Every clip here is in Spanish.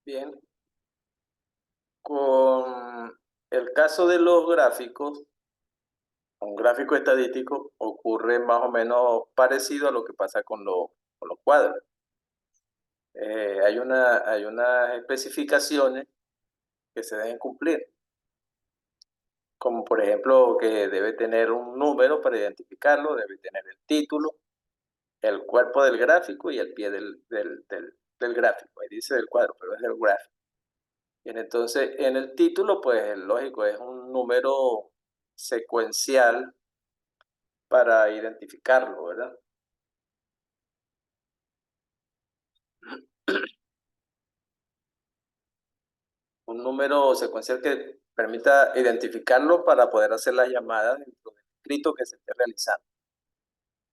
Bien, con el caso de los gráficos, un gráfico estadístico ocurre más o menos parecido a lo que pasa con los cuadros. Hay unas especificaciones que se deben cumplir, como por ejemplo que debe tener un número para identificarlo, debe tener el título, el cuerpo del gráfico y el pie del gráfico. Ahí dice del cuadro, pero es del gráfico. Bien, entonces en el título, pues lógico, es un número secuencial para identificarlo, ¿verdad? Un número secuencial que permita identificarlo para poder hacer la llamada dentro del escrito que se esté realizando.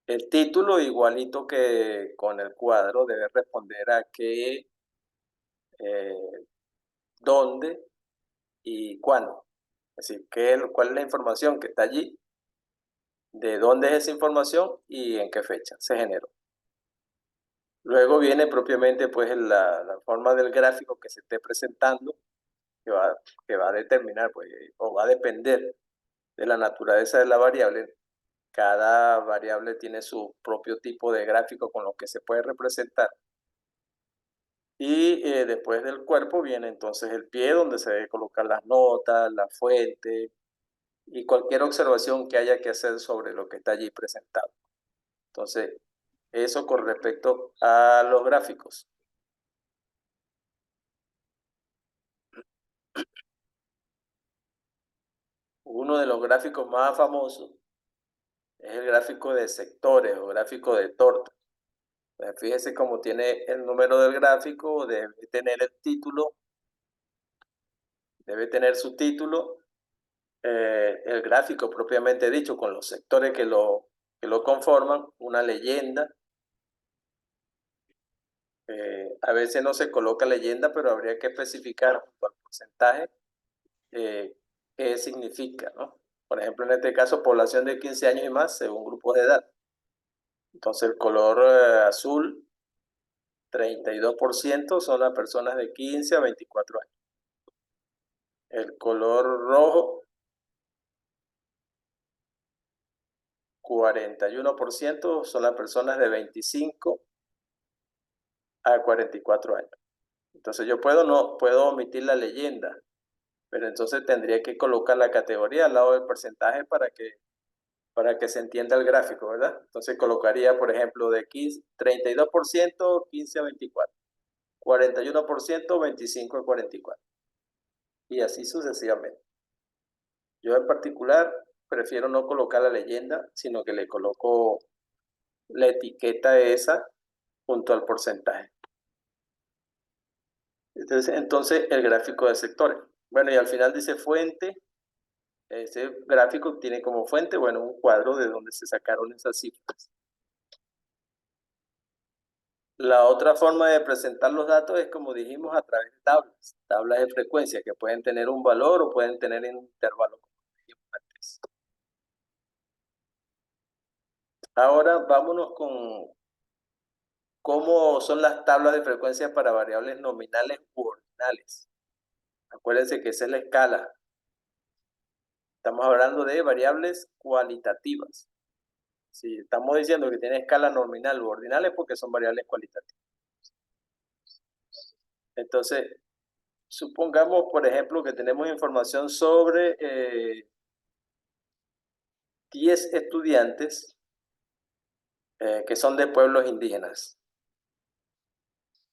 El título, igualito que con el cuadro, debe responder a qué, eh, dónde y cuándo. Es decir, cuál es la información que está allí, de dónde es esa información y en qué fecha se generó. Luego viene propiamente pues la forma del gráfico que se esté presentando, que va, que va a determinar pues, o va a depender de la naturaleza de la variable. Cada variable tiene su propio tipo de gráfico con lo que se puede representar. Y después del cuerpo viene entonces el pie, donde se debe colocar las notas, la fuente y cualquier observación que haya que hacer sobre lo que está allí presentado. Entonces, eso con respecto a los gráficos. Uno de los gráficos más famosos es el gráfico de sectores o gráfico de torta. Fíjese cómo tiene el número del gráfico, debe tener su título, el gráfico propiamente dicho, con los sectores que lo conforman, una leyenda. A veces no se coloca leyenda, pero habría que especificar junto al porcentaje qué significa, ¿no? Por ejemplo, en este caso, población de 15 años y más según grupos de edad. Entonces, el color azul, 32% son las personas de 15 a 24 años. El color rojo, 41% son las personas de 25 a 44 años. Entonces yo no puedo omitir la leyenda, pero entonces tendría que colocar la categoría al lado del porcentaje para que se entienda el gráfico, ¿verdad? Entonces colocaría, por ejemplo, de 32% 15 a 24, 41% 25 a 44, y así sucesivamente. Yo en particular prefiero no colocar la leyenda, sino que le coloco la etiqueta esa junto al porcentaje. Entonces el gráfico de sectores. Bueno, y al final dice fuente. Ese gráfico tiene como fuente, bueno, un cuadro de donde se sacaron esas cifras. La otra forma de presentar los datos es, como dijimos, a través de tablas de frecuencia que pueden tener un valor o pueden tener un intervalo, como dijimos antes. Ahora vámonos con cómo son las tablas de frecuencia para variables nominales u ordinales. Acuérdense que esa es la escala. Estamos hablando de variables cualitativas. Si estamos diciendo que tiene escala nominal u ordinal es porque son variables cualitativas. Entonces, supongamos, por ejemplo, que tenemos información sobre 10 estudiantes que son de pueblos indígenas.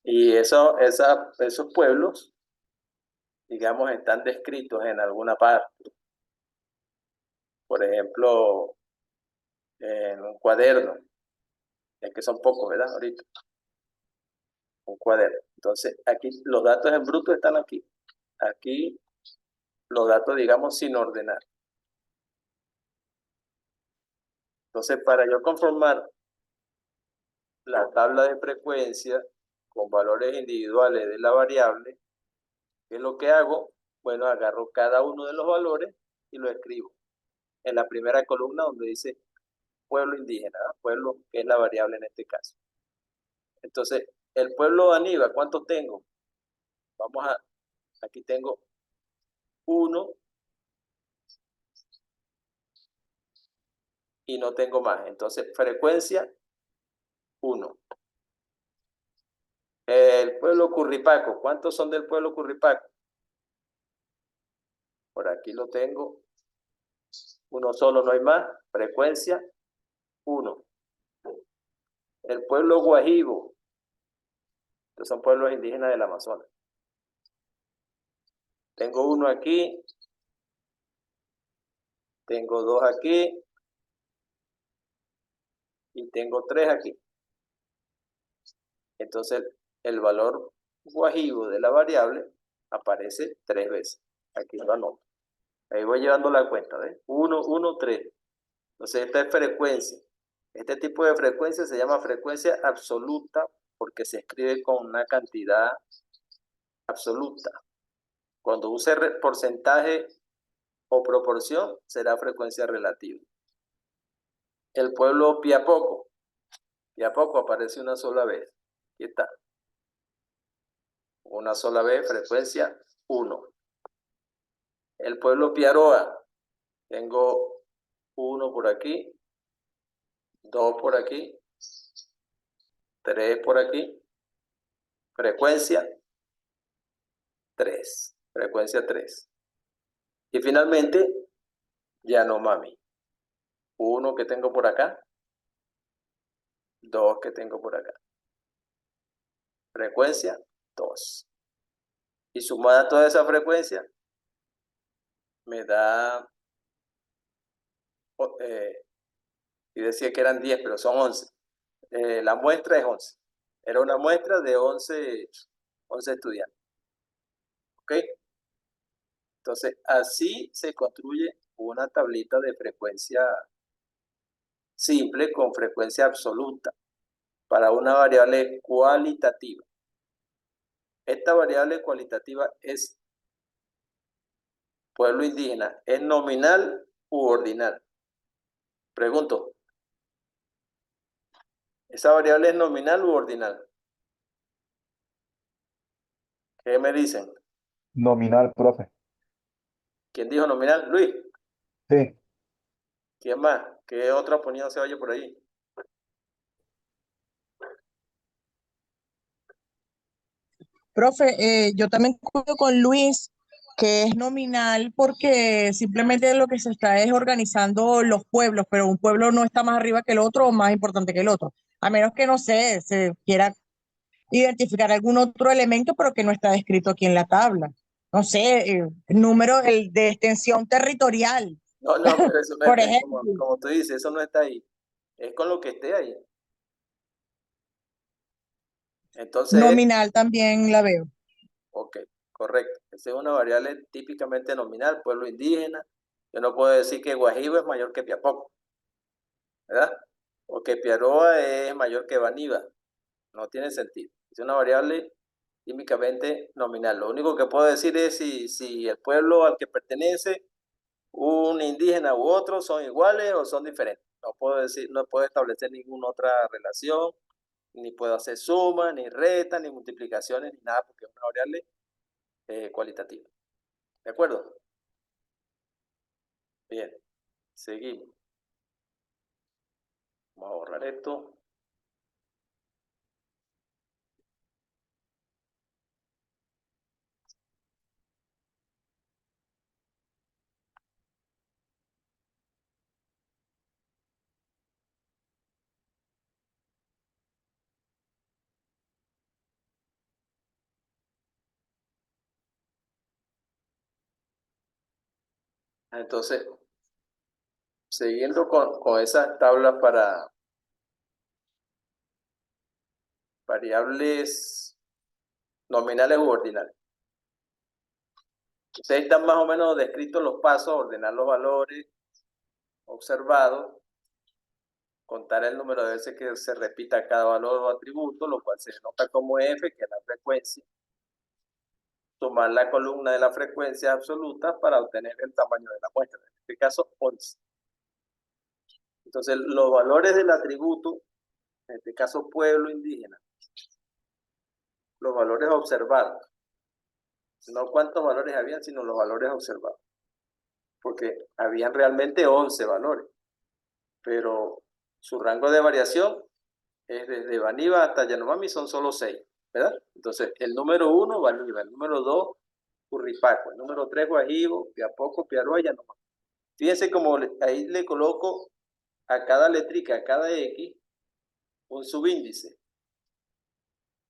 Y esos pueblos, digamos, están descritos en alguna parte. Por ejemplo, en un cuaderno, es que son pocos, ¿verdad? Ahorita, un cuaderno. Entonces, aquí los datos en bruto están aquí. Aquí los datos, digamos, sin ordenar. Entonces, para yo conformar la tabla de frecuencia con valores individuales de la variable, ¿qué es lo que hago? Bueno, agarro cada uno de los valores y lo escribo en la primera columna donde dice pueblo indígena, ¿verdad? Pueblo que es la variable en este caso. Entonces, el pueblo Aníbal, ¿cuánto tengo? aquí tengo 1 y no tengo más. Entonces, frecuencia 1. El pueblo Curripaco, ¿cuántos son del pueblo Curripaco? Por aquí lo tengo. Uno solo, no hay más. Frecuencia 1. El pueblo Guajibo, que son pueblos indígenas del Amazonas. Tengo 1 aquí. Tengo 2 aquí. Y tengo 3 aquí. Entonces, el valor guajibo de la variable aparece 3 veces. Aquí lo anoto. Ahí voy llevando la cuenta, ¿ves? 1, 1, 3. Entonces, esta es frecuencia. Este tipo de frecuencia se llama frecuencia absoluta porque se escribe con una cantidad absoluta. Cuando use porcentaje o proporción, será frecuencia relativa. El pueblo Piapoco. Piapoco aparece una sola vez. Aquí está. Una sola vez, frecuencia 1. El pueblo Piaroa. Tengo 1 por aquí, 2 por aquí, 3 por aquí. Frecuencia 3. Frecuencia 3. Y finalmente, Yanomami. 1 que tengo por acá, 2 que tengo por acá. Frecuencia 2. Y sumada toda esa frecuencia, me da, y decía que eran 10, pero son 11. La muestra es 11. Era una muestra de 11 estudiantes. ¿Ok? Entonces, así se construye una tablita de frecuencia simple con frecuencia absoluta para una variable cualitativa. Esta variable cualitativa es pueblo indígena. ¿Es nominal u ordinal? Pregunto, ¿esa variable es nominal u ordinal? ¿Qué me dicen? Nominal, profe. ¿Quién dijo nominal? Luis. Sí. ¿Quién más? ¿Qué otra opinión se oye por ahí? Profe, yo también concuerdo con Luis que es nominal porque simplemente lo que se está es organizando los pueblos, pero un pueblo no está más arriba que el otro o más importante que el otro, a menos que, no sé, se quiera identificar algún otro elemento, pero que no está descrito aquí en la tabla. No sé, número de extensión territorial, No, no, pero eso no por está, ejemplo. como tú dices, eso no está ahí. Es con lo que esté ahí. Entonces, Nominal también la veo. ok, correcto. Esa es una variable típicamente nominal, pueblo indígena. Yo no puedo decir que Guajibo es mayor que Piapoco, ¿verdad? O que Piaroa es mayor que Baniba. No tiene sentido. Es una variable típicamente nominal. Lo único que puedo decir es si el pueblo al que pertenece, un indígena u otro, son iguales o son diferentes. No puedo decir, no puedo establecer ninguna otra relación, ni puedo hacer suma, ni reta, ni multiplicaciones, ni nada, porque es una variable cualitativa. ¿De acuerdo? Bien, seguimos. Vamos a borrar esto. Entonces, siguiendo con esas tablas para variables nominales u ordinales. Ustedes están más o menos descritos los pasos: ordenar los valores observados, contar el número de veces que se repita cada valor o atributo, lo cual se denota como F, que es la frecuencia, tomar la columna de la frecuencia absoluta para obtener el tamaño de la muestra, en este caso 11. Entonces, los valores del atributo, en este caso pueblo indígena, los valores observados, No cuántos valores habían, sino los valores observados. Porque habían realmente 11 valores, pero su rango de variación es desde Baniba hasta Yanomami, son solo 6, ¿verdad? Entonces, el número 1, Baniba, el número 2, Curripaco, el número 3, Guajibo, Piapoco, Piaroa y Yanomami. Fíjense como ahí le coloco a cada letrica, a cada X, un subíndice,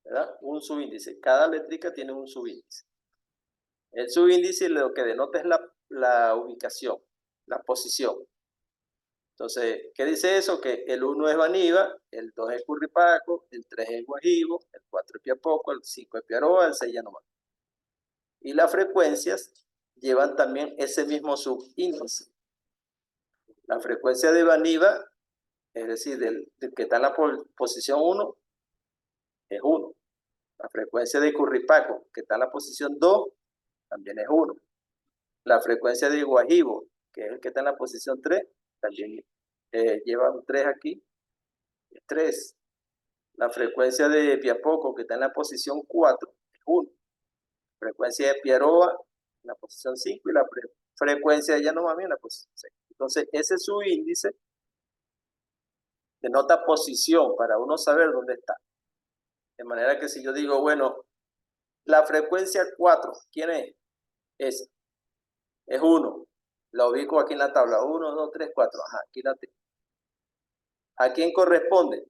¿verdad? Un subíndice. Cada letrica tiene un subíndice. El subíndice lo que denota es la ubicación, la posición. Entonces, ¿qué dice eso? Que el 1 es Baniba, el 2 es Curripaco, el 3 es Guajibo, el 4 es Piapoco, el 5 es Piaroa, el 6 Yanomami. Y las frecuencias llevan también ese mismo subíndice. La frecuencia de Baniba, es decir, del que está en la posición 1, es 1. La frecuencia de Curripaco, que está en la posición 2, también es 1. La frecuencia de Guajibo, que es el que está en la posición 3, también lleva un 3 aquí, es 3. La frecuencia de Piapoco, que está en la posición 4, es 1. La frecuencia de Piaroa, en la posición 5, y la frecuencia de Yanomami en la posición 6. Entonces, ese subíndice denota posición para uno saber dónde está. De manera que si yo digo, bueno, la frecuencia 4, ¿quién es? Esa. Es 1. La ubico aquí en la tabla. 1, 2, 3, 4. Ajá, aquí la tengo. ¿A quién corresponde?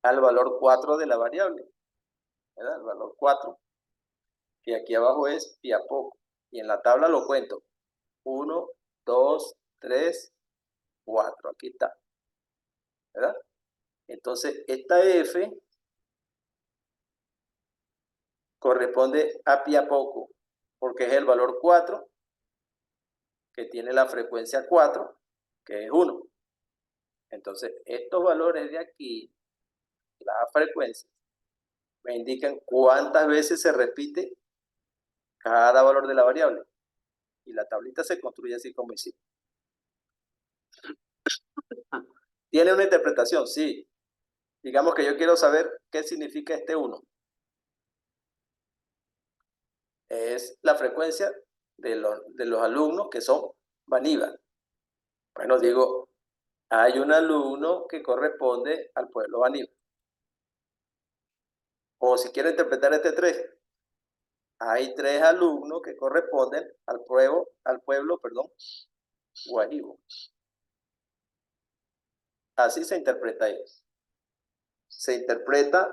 Al valor 4 de la variable, ¿verdad? El valor 4, que aquí abajo es Piapoco. Y en la tabla lo cuento. 1, 2, 3, 4. Aquí está, ¿verdad? Entonces, esta F corresponde a Piapoco, porque es el valor 4, que tiene la frecuencia 4, que es 1. Entonces, estos valores de aquí, la frecuencia, me indican cuántas veces se repite cada valor de la variable. Y la tablita se construye así como hicimos. ¿Tiene una interpretación? Sí. Digamos que yo quiero saber qué significa este 1. Es la frecuencia de los alumnos que son Baniba. Bueno, digo, hay un alumno que corresponde al pueblo Baniba. O si quiero interpretar este 3, hay 3 alumnos que corresponden al pueblo, Guajibo. Así se interpreta ahí. Se interpreta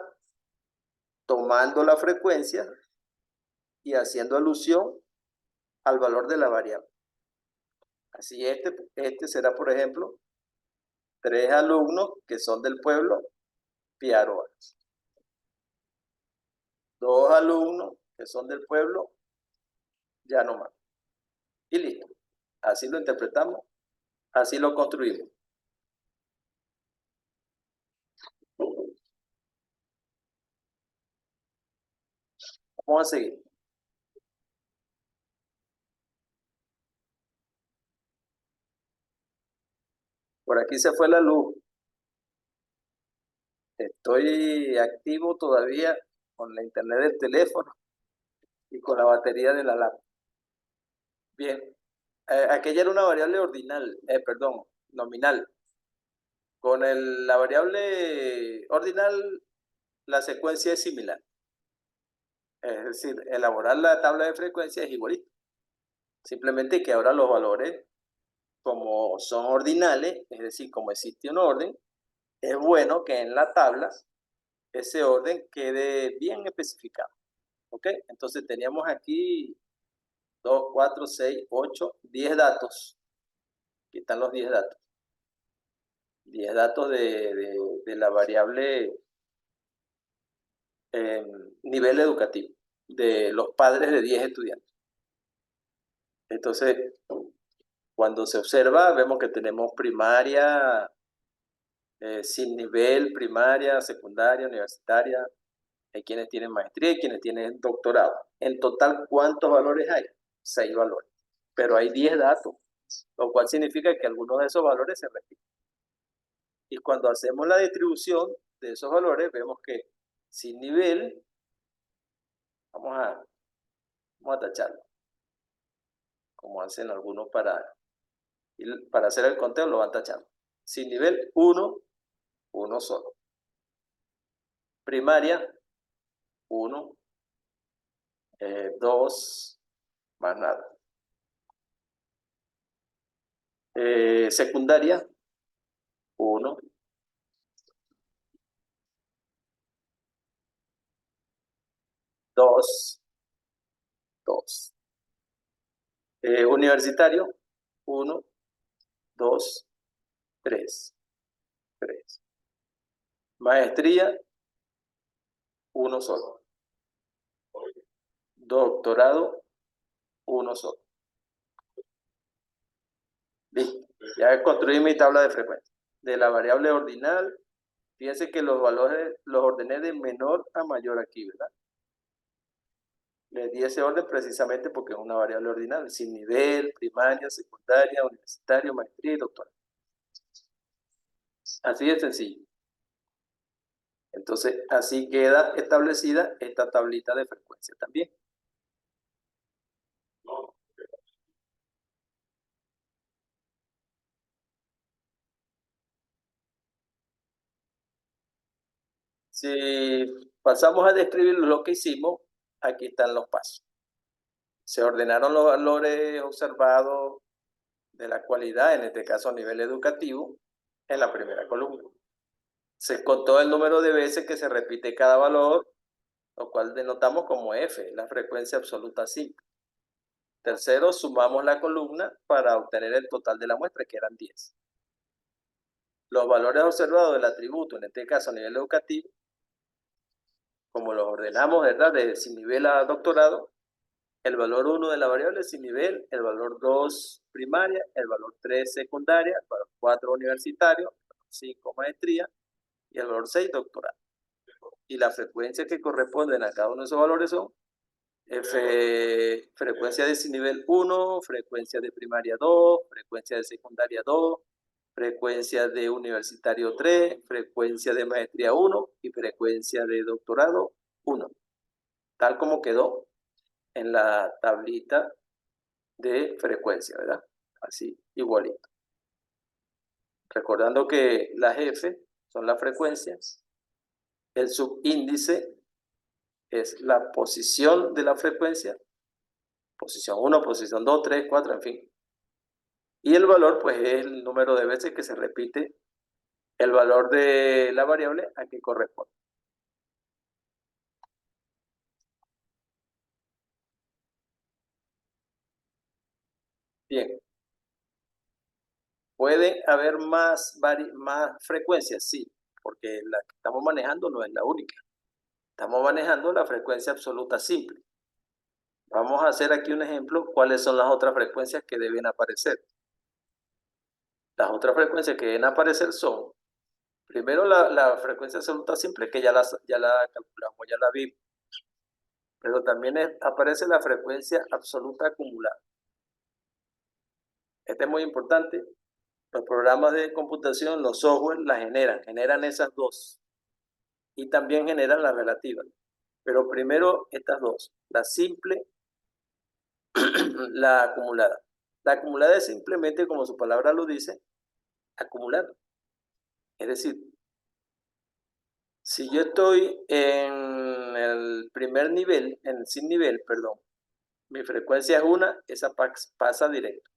tomando la frecuencia y haciendo alusión al valor de la variable. Así este será, por ejemplo, 3 alumnos que son del pueblo Piaroa. 2 alumnos que son del pueblo Yanomami. Y listo. Así lo interpretamos, así lo construimos. Vamos a seguir. Por aquí se fue la luz. Estoy activo todavía con la internet del teléfono y con la batería de la laptop. Bien, aquella era una variable nominal. Con la variable ordinal, la secuencia es similar. Es decir, elaborar la tabla de frecuencia es igualito. Simplemente que ahora los valores, como son ordinales, es decir, como existe un orden, es bueno que en la tabla ese orden quede bien especificado. ¿Ok? Entonces teníamos aquí 2, 4, 6, 8, 10 datos. Aquí están los 10 datos. 10 datos de la variable nivel educativo, de los padres de 10 estudiantes. Entonces, cuando se observa, vemos que tenemos primaria, sin nivel, primaria, secundaria, universitaria. Hay quienes tienen maestría y quienes tienen doctorado. En total, ¿cuántos valores hay? 6 valores. Pero hay 10 datos, lo cual significa que algunos de esos valores se repiten. Y cuando hacemos la distribución de esos valores, vemos que sin nivel, vamos a Vamos a tacharlo. Como hacen algunos para hacer el conteo, lo van tachando. Sin nivel 1, 1 solo. Primaria, 1, 2, más nada. Secundaria, 1. Dos. Universitario, 1, 2, 3. Maestría, 1 solo. Doctorado, 1 solo. Listo. Ya construí mi tabla de frecuencia. De la variable ordinal, fíjense que los valores los ordené de menor a mayor aquí, ¿verdad? Le di ese orden precisamente porque es una variable ordinal, sin nivel, primaria, secundaria, universitario, maestría y doctorado. Así de sencillo. Entonces, así queda establecida esta tablita de frecuencia también. Si pasamos a describir lo que hicimos, aquí están los pasos. Se ordenaron los valores observados de la cualidad, en este caso a nivel educativo, en la primera columna. Se contó el número de veces que se repite cada valor, lo cual denotamos como F, la frecuencia absoluta simple. Tercero, sumamos la columna para obtener el total de la muestra, que eran 10. Los valores observados del atributo, en este caso a nivel educativo, como los ordenamos, ¿verdad?, de sin nivel a doctorado, el valor 1 de la variable sin nivel, el valor 2 primaria, el valor 3 secundaria, el valor 4 universitario, el valor 5 maestría y el valor 6 doctorado. Y las frecuencias que corresponden a cada uno de esos valores son frecuencia de sin nivel 1, frecuencia de primaria 2, frecuencia de secundaria 2, frecuencia de universitario 3, frecuencia de maestría 1 y frecuencia de doctorado 1. Tal como quedó en la tablita de frecuencia, ¿verdad? Así, igualito. Recordando que las F son las frecuencias, el subíndice es la posición de la frecuencia, posición 1, posición 2, 3, 4, en fin. Y el valor, pues, es el número de veces que se repite el valor de la variable a que corresponde. Bien. ¿Puede haber más frecuencias? Sí, porque la que estamos manejando no es la única. Estamos manejando la frecuencia absoluta simple. Vamos a hacer aquí un ejemplo, cuáles son las otras frecuencias que deben aparecer. Las otras frecuencias que deben aparecer son, primero la frecuencia absoluta simple, que ya la calculamos, ya la vimos. Pero también aparece la frecuencia absoluta acumulada. Este es muy importante. Los programas de computación, los software, las generan esas dos. Y también generan la relativa. Pero primero estas dos, la simple, la acumulada. La acumulada es simplemente, como su palabra lo dice, acumular. Es decir, si yo estoy en el primer nivel, sin nivel, perdón, mi frecuencia es 1, esa pasa directo.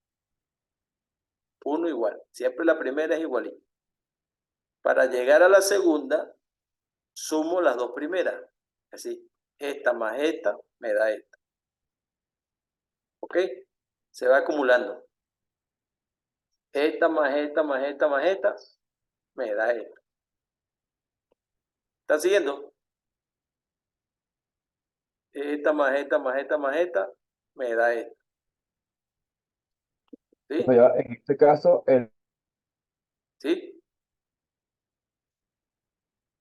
1 igual. Siempre la primera es igualita. Para llegar a la segunda, sumo las dos primeras. Así, esta más esta me da esta. ¿Ok? Se va acumulando. Esta más esta más esta más esta me da esta. ¿Están siguiendo? Esta más esta más esta más esta me da esta. ¿Sí? No, ya, en este caso, ¿Sí?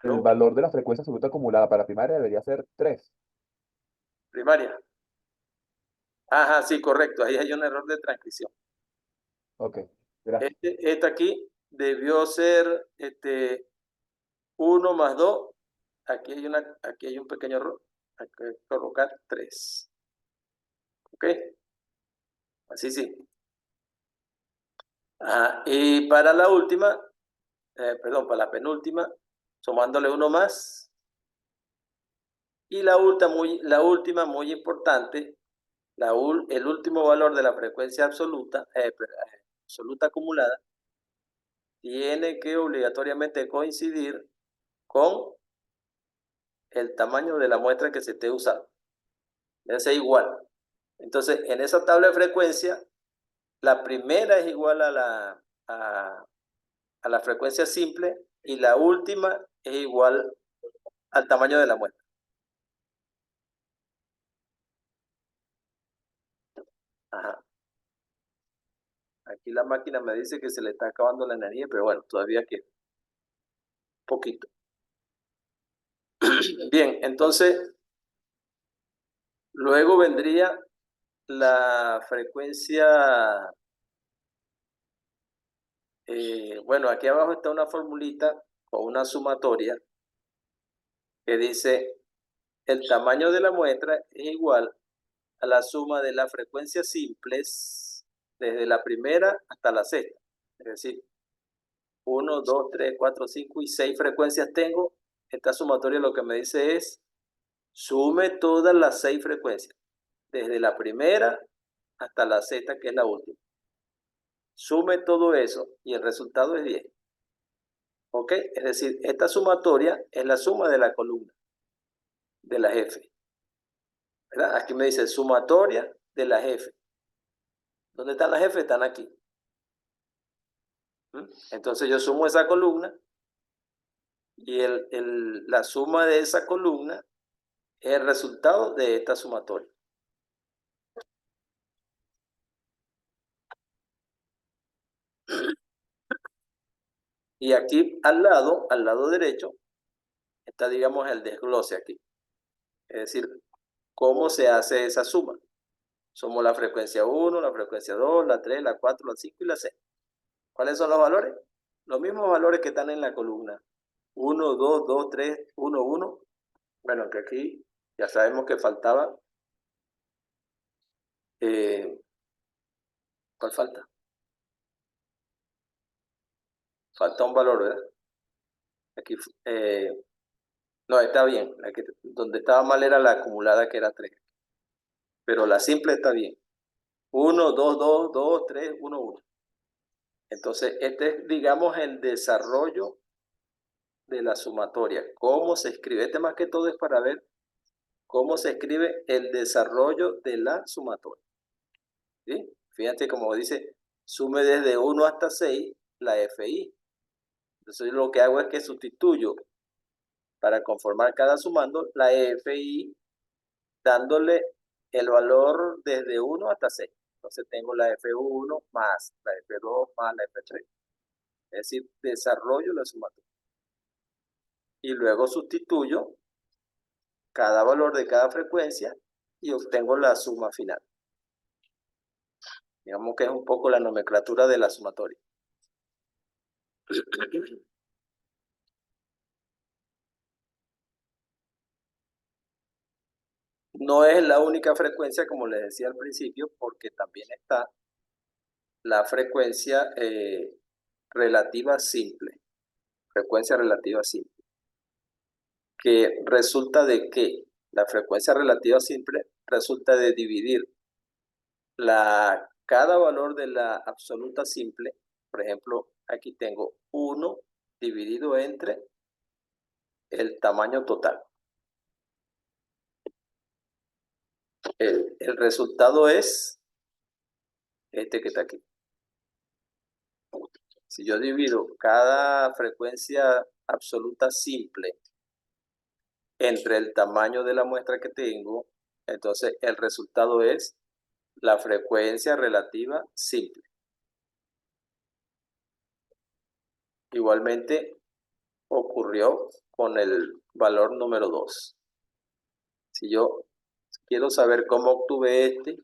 el ¿No? valor de la frecuencia absoluta acumulada para primaria debería ser 3. Primaria. Ajá, sí, correcto. Ahí hay un error de transcripción. Ok, gracias. Esta aquí debió ser 1 más 2. Aquí hay un pequeño error. Hay que colocar 3. ¿Ok? Así sí. Ajá. Y para la última, perdón, para la penúltima, sumándole uno más. Y la última muy importante, el último valor de la frecuencia absoluta, absoluta acumulada, tiene que obligatoriamente coincidir con el tamaño de la muestra que se esté usando. Debe ser igual. Entonces, en esa tabla de frecuencia, la primera es igual a la frecuencia simple y la última es igual al tamaño de la muestra. Ajá. Aquí la máquina me dice que se le está acabando la energía, pero bueno, todavía queda poquito. Bien, entonces, luego vendría la frecuencia. Bueno, aquí abajo está una formulita o una sumatoria que dice el tamaño de la muestra es igual a la suma de las frecuencias simples desde la primera hasta la sexta. Es decir, 1, 2, 3, 4, 5 y 6 frecuencias tengo. Esta sumatoria lo que me dice es sume todas las 6 frecuencias, desde la primera hasta la sexta, que es la última. Sume todo eso y el resultado es 10. ¿Ok? Es decir, esta sumatoria es la suma de la columna de las F. ¿Verdad? Aquí me dice sumatoria de las F. ¿Dónde están las F? Están aquí. Entonces yo sumo esa columna y la suma de esa columna es el resultado de esta sumatoria. Y aquí al lado derecho, está, digamos, el desglose aquí. Es decir, cómo se hace esa suma. Sumo la frecuencia 1, la frecuencia 2, la 3, la 4, la 5 y la 6. ¿Cuáles son los valores? Los mismos valores que están en la columna. 1, 2, 2, 3, 1, 1. Bueno, que aquí ya sabemos que faltaba. ¿Cuál falta? Falta un valor, ¿verdad? Aquí, no, está bien. Donde estaba mal era la acumulada, que era 3. Pero la simple está bien. 1, 2, 2, 2, 3, 1, 1. Entonces, este es, digamos, el desarrollo de la sumatoria. ¿Cómo se escribe? Este más que todo es para ver cómo se escribe el desarrollo de la sumatoria. ¿Sí? Fíjate como dice, sume desde 1 hasta 6 la FI. Entonces, lo que hago es que sustituyo para conformar cada sumando la FI dándole el valor desde 1 hasta 6. Entonces tengo la F1 más la F2 más la F3. Es decir, desarrollo la sumatoria. Y luego sustituyo cada valor de cada frecuencia y obtengo la suma final. Digamos que es un poco la nomenclatura de la sumatoria. No es la única frecuencia, como les decía al principio, porque también está la frecuencia relativa simple. Frecuencia relativa simple. Que resulta de que la frecuencia relativa simple resulta de dividir cada valor de la absoluta simple. Por ejemplo, aquí tengo 1 dividido entre el tamaño total. El resultado es este que está aquí. Si yo divido cada frecuencia absoluta simple entre el tamaño de la muestra que tengo, entonces el resultado es la frecuencia relativa simple. Igualmente ocurrió con el valor número 2. Si yo quiero saber cómo obtuve este,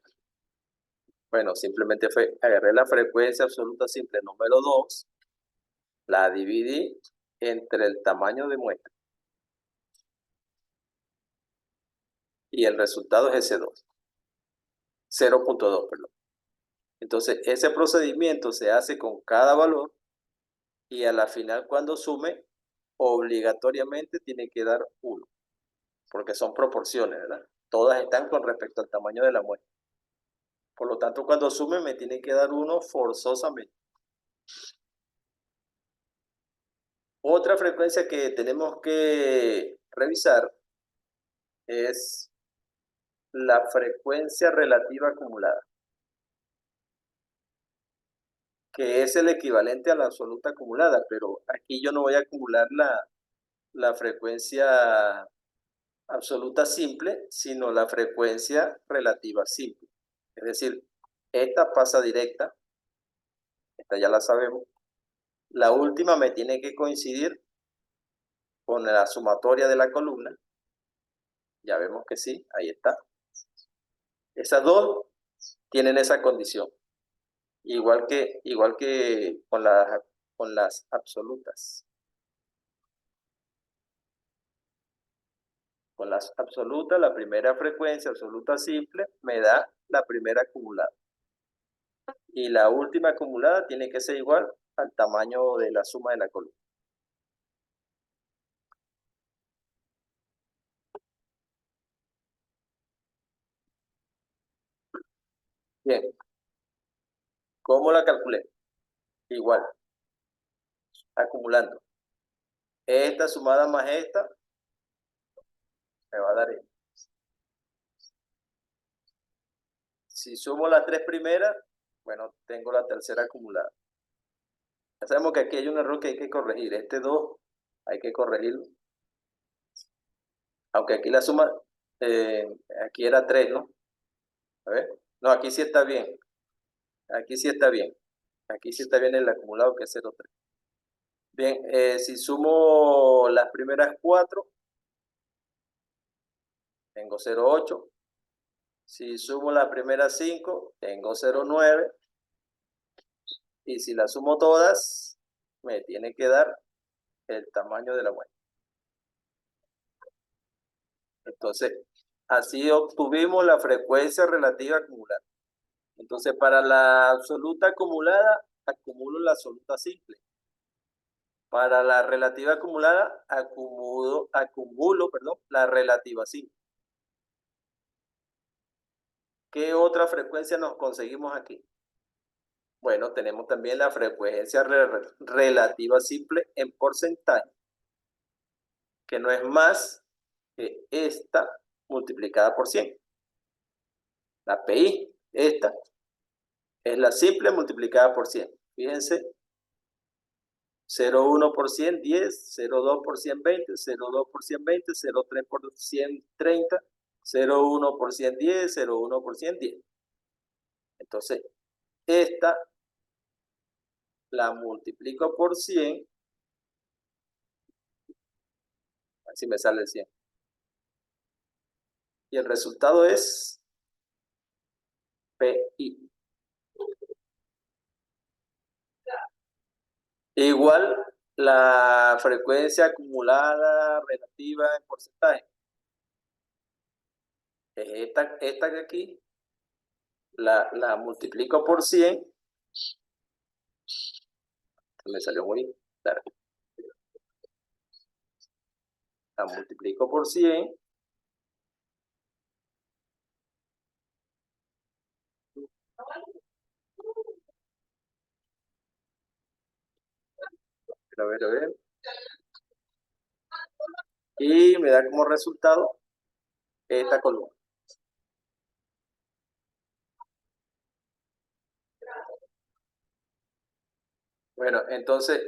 bueno, simplemente agarré la frecuencia absoluta simple número 2, la dividí entre el tamaño de muestra. Y el resultado es ese 2. 0.2, perdón. Entonces, ese procedimiento se hace con cada valor y a la final cuando sume, obligatoriamente tiene que dar 1, porque son proporciones, ¿verdad? Todas están con respecto al tamaño de la muestra. Por lo tanto, cuando sume me tiene que dar 1 forzosamente. Otra frecuencia que tenemos que revisar es la frecuencia relativa acumulada, que es el equivalente a la absoluta acumulada, pero aquí yo no voy a acumular la frecuencia absoluta simple, sino la frecuencia relativa simple. Es decir, esta pasa directa, esta ya la sabemos. La última me tiene que coincidir con la sumatoria de la columna. Ya vemos que sí, ahí está. Esas dos tienen esa condición. Igual que con las absolutas. Con las absolutas, la primera frecuencia absoluta simple me da la primera acumulada. Y la última acumulada tiene que ser igual al tamaño de la suma de la columna. Bien. ¿Cómo la calculé? Igual. Acumulando. Esta sumada más esta me va a dar esto. Si sumo las tres primeras, bueno, tengo la tercera acumulada. Ya sabemos que aquí hay un error que hay que corregir. Este 2 hay que corregirlo. Aunque aquí la suma, aquí era 3, ¿no? A ver. No, aquí sí está bien. Aquí sí está bien. Aquí sí está bien el acumulado que es 0,3. Bien, si sumo las primeras 4, tengo 0,8. Si sumo las primeras 5, tengo 0,9. Y si las sumo todas, me tiene que dar el tamaño de la muestra. Entonces, así obtuvimos la frecuencia relativa acumulada. Entonces, para la absoluta acumulada, acumulo la absoluta simple. Para la relativa acumulada, acumulo la relativa simple. ¿Qué otra frecuencia nos conseguimos aquí? Bueno, tenemos también la frecuencia relativa simple en porcentaje, que no es más que esta multiplicada por 100. La PI, esta, es la simple multiplicada por 100. Fíjense, 0,1 por 100, 10, 0,2 por 100, 20, 0,2 por 100, 20, 0,3 por 100, 30, 0,1 por 100, 10, 0,1 por 100, 10. Entonces, esta la multiplico por 100, así me sale el 100. Y el resultado es PI. Igual la frecuencia acumulada relativa en porcentaje. Esta de aquí, la multiplico por 100. Me salió muy largo. La multiplico por 100. A ver, a ver. Y me da como resultado esta columna. Bueno, entonces,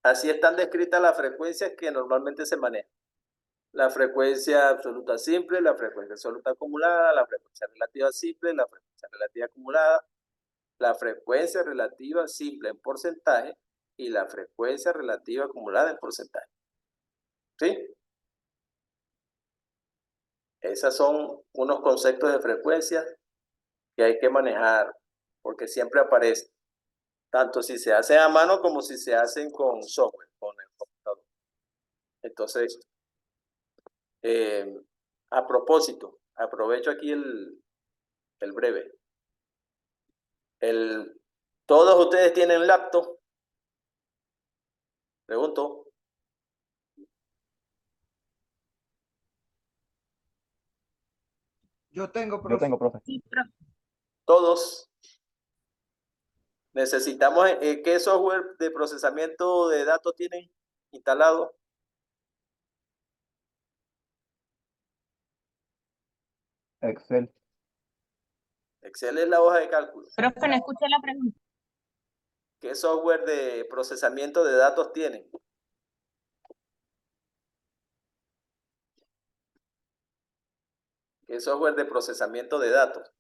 así están descritas las frecuencias que normalmente se manejan. La frecuencia absoluta simple, la frecuencia absoluta acumulada, la frecuencia relativa simple, la frecuencia relativa acumulada, la frecuencia relativa simple en porcentaje y la frecuencia relativa acumulada en porcentaje. ¿Sí? Esos son unos conceptos de frecuencia que hay que manejar porque siempre aparecen, tanto si se hacen a mano como si se hacen con software, con el computador. Entonces, a propósito, aprovecho aquí el breve. ¿Todos ustedes tienen laptop? Pregunto. Yo tengo, Yo profe. tengo, profe. Todos. Necesitamos, ¿qué software de procesamiento de datos tienen instalado? Excel. Excel es la hoja de cálculo. Profe, no escuché la pregunta. ¿Qué software de procesamiento de datos tienen? ¿Qué software de procesamiento de datos?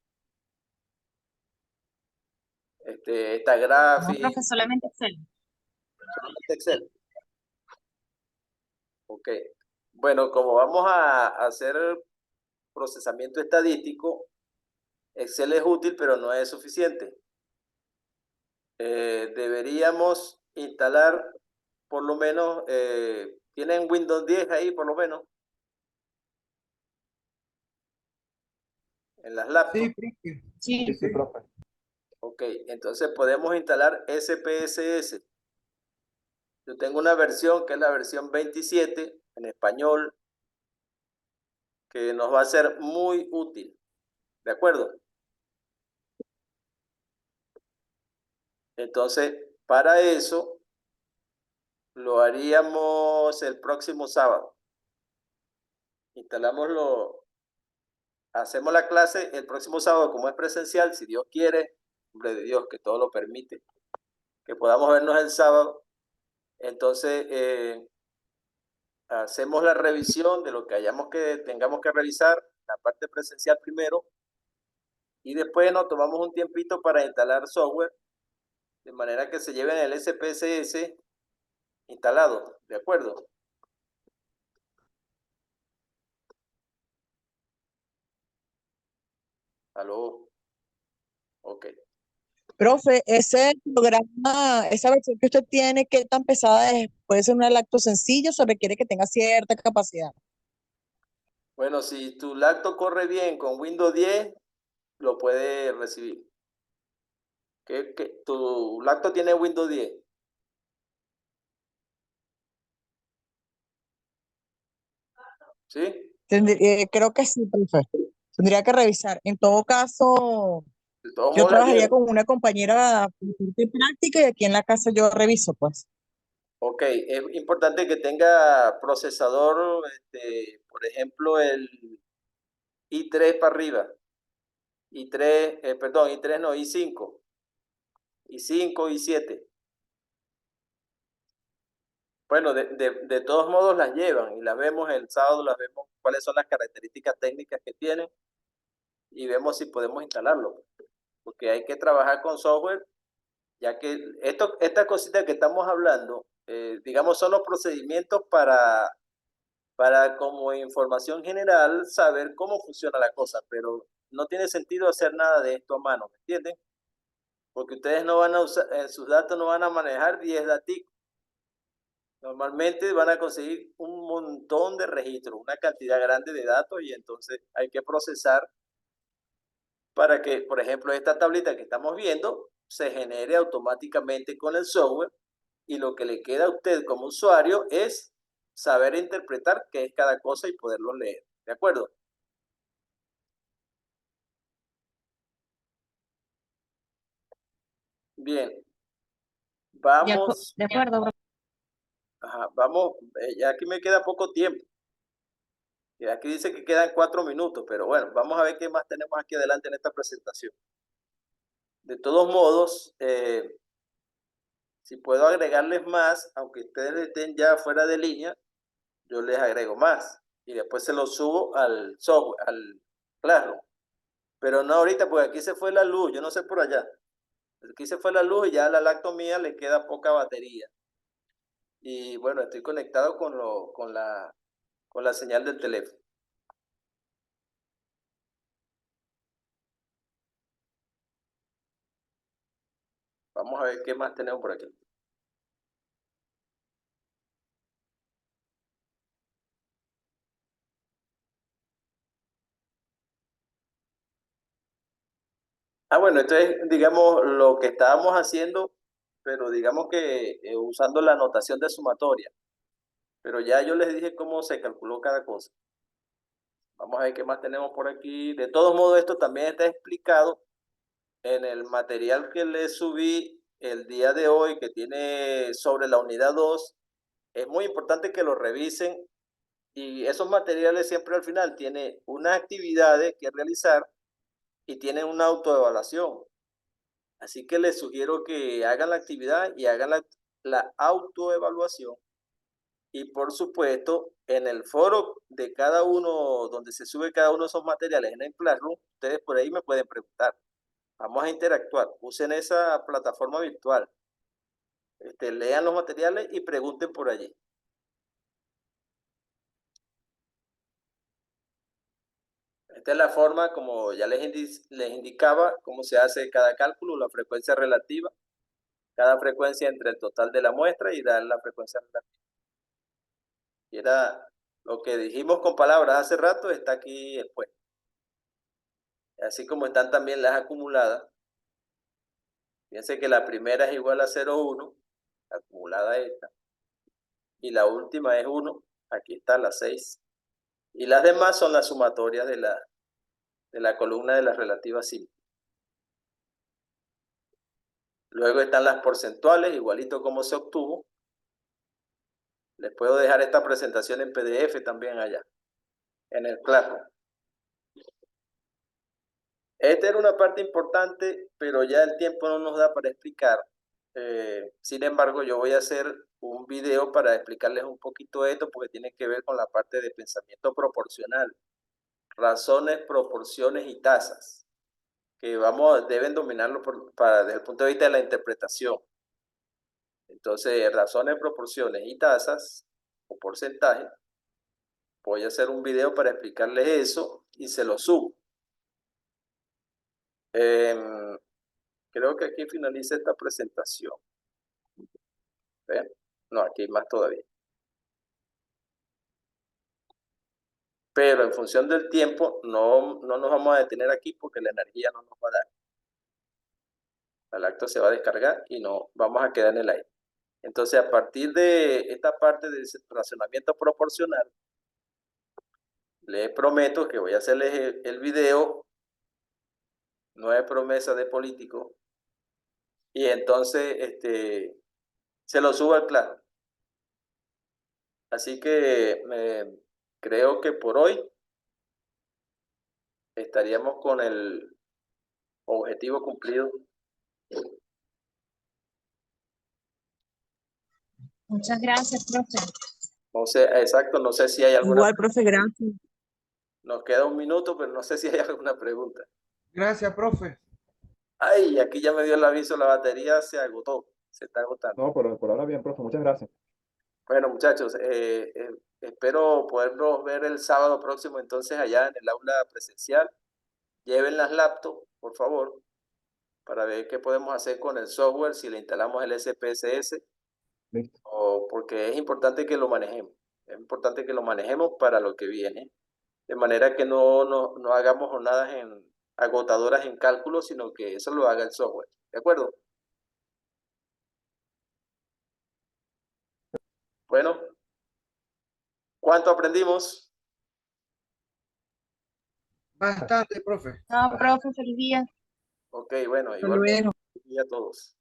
Esta No, Graphic, profe, solamente Excel. Excel. Ok. Bueno, como vamos a hacer procesamiento estadístico, Excel es útil, pero no es suficiente. Deberíamos instalar por lo menos, ¿tienen Windows 10 ahí por lo menos? En las laptops. Sí, profe. Sí, sí, profe. Ok, entonces podemos instalar SPSS. Yo tengo una versión que es la versión 27 en español, que nos va a ser muy útil. ¿De acuerdo? Entonces, para eso, lo haríamos el próximo sábado. Hacemos la clase el próximo sábado, como es presencial, si Dios quiere, hombre de Dios, que todo lo permite, que podamos vernos el sábado. Entonces, hacemos la revisión de lo que tengamos que revisar, la parte presencial primero, y después nos tomamos un tiempito para instalar software, de manera que se lleven el SPSS instalado, ¿de acuerdo? ¿Aló? Ok. Profe, ese programa, esa versión que usted tiene, ¿qué tan pesada es? ¿Puede ser una lacto sencilla o se requiere que tenga cierta capacidad? Bueno, si tu lacto corre bien con Windows 10, lo puedes recibir. ¿Tu lacto tiene Windows 10? ¿Sí? Creo que sí, profe. Tendría que revisar. En todo caso, De todos yo modos la trabajaría llevo. con una compañera de práctica y aquí en la casa yo reviso, pues. Ok, es importante que tenga procesador, por ejemplo, el i3 para arriba. i3, perdón, i3 no, i5. i5, i7. Bueno, de todos modos las llevan y las vemos el sábado, las vemos cuáles son las características técnicas que tienen y vemos si podemos instalarlo. Porque hay que trabajar con software, ya que estas cositas que estamos hablando, digamos, son los procedimientos para como información general saber cómo funciona la cosa, pero no tiene sentido hacer nada de esto a mano, ¿me entienden? Porque ustedes no van a usar, en sus datos no van a manejar 10 datos. Normalmente van a conseguir un montón de registros, una cantidad grande de datos y entonces hay que procesar para que, por ejemplo, esta tablita que estamos viendo se genere automáticamente con el software y lo que le queda a usted como usuario es saber interpretar qué es cada cosa y poderlo leer. ¿De acuerdo? Bien, vamos, De acuerdo, profe. vamos, ya aquí me queda poco tiempo. Y aquí dice que quedan 4 minutos, pero bueno, vamos a ver qué más tenemos aquí adelante en esta presentación. De todos modos, si puedo agregarles más, aunque ustedes estén ya fuera de línea, yo les agrego más y después se los subo al software, al Classroom. Pero no ahorita, porque aquí se fue la luz, yo no sé por allá. Aquí se fue la luz y ya a la lacto mía le queda poca batería. Y bueno, estoy conectado con la señal del teléfono. Vamos a ver qué más tenemos por aquí. bueno, esto es, digamos, lo que estábamos haciendo, pero digamos que usando la notación de sumatoria. Pero ya yo les dije cómo se calculó cada cosa. Vamos a ver qué más tenemos por aquí. De todos modos, esto también está explicado en el material que les subí el día de hoy, que tiene sobre la unidad 2. Es muy importante que lo revisen, y esos materiales siempre al final tienen unas actividades que realizar y tienen una autoevaluación. Así que les sugiero que hagan la actividad y hagan la autoevaluación. Y por supuesto, en el foro de cada uno, donde se sube cada uno de esos materiales en el Classroom, ustedes por ahí me pueden preguntar. Vamos a interactuar. Usen esa plataforma virtual. Lean los materiales y pregunten por allí. Esta es la forma, como ya les indicaba, cómo se hace cada cálculo, la frecuencia relativa. Cada frecuencia entre el total de la muestra y dar la frecuencia relativa. Y era lo que dijimos con palabras hace rato, está aquí expuesto. Así como están también las acumuladas. Fíjense que la primera es igual a 0,1, acumulada esta. Y la última es 1, aquí está la 6. Y las demás son las sumatorias de la columna de las relativas simples. Luego están las porcentuales, igualito como se obtuvo. Les puedo dejar esta presentación en PDF también allá, en el Classroom. Esta era una parte importante, pero ya el tiempo no nos da para explicar. Sin embargo, yo voy a hacer un video para explicarles un poquito esto, porque tiene que ver con la parte de pensamiento proporcional. Razones, proporciones y tasas, que deben dominarlo desde el punto de vista de la interpretación. Entonces, razones, proporciones y tasas, o porcentaje. Voy a hacer un video para explicarles eso y se lo subo. Creo que aquí finaliza esta presentación. ¿Ven? No, aquí hay más todavía. Pero en función del tiempo, no nos vamos a detener aquí porque la energía no nos va a dar. El acto se va a descargar y no vamos a quedar en el aire. Entonces, a partir de esta parte de razonamiento proporcional, les prometo que voy a hacerles el video. No es promesa de político. Y entonces, se lo subo al Classroom. Así que creo que por hoy estaríamos con el objetivo cumplido. Muchas gracias, profe. No sé, exacto, no sé si hay alguna. Igual, profe, gracias. Nos queda un minuto, pero no sé si hay alguna pregunta. Gracias, profe. Ay, aquí ya me dio el aviso, la batería se agotó, se está agotando. No, por ahora bien, profe, muchas gracias. Bueno, muchachos, espero poderlos ver el sábado próximo entonces allá en el aula presencial. Lleven las laptops, por favor, para ver qué podemos hacer con el software, si le instalamos el SPSS, Listo. porque es importante que lo manejemos. Es importante que lo manejemos para lo que viene, de manera que no hagamos jornadas agotadoras en cálculo, sino que eso lo haga el software. ¿De acuerdo? Bueno, ¿cuánto aprendimos? Bastante, profe. No, profe, feliz día. Ok, bueno, Hasta igual luego. a todos.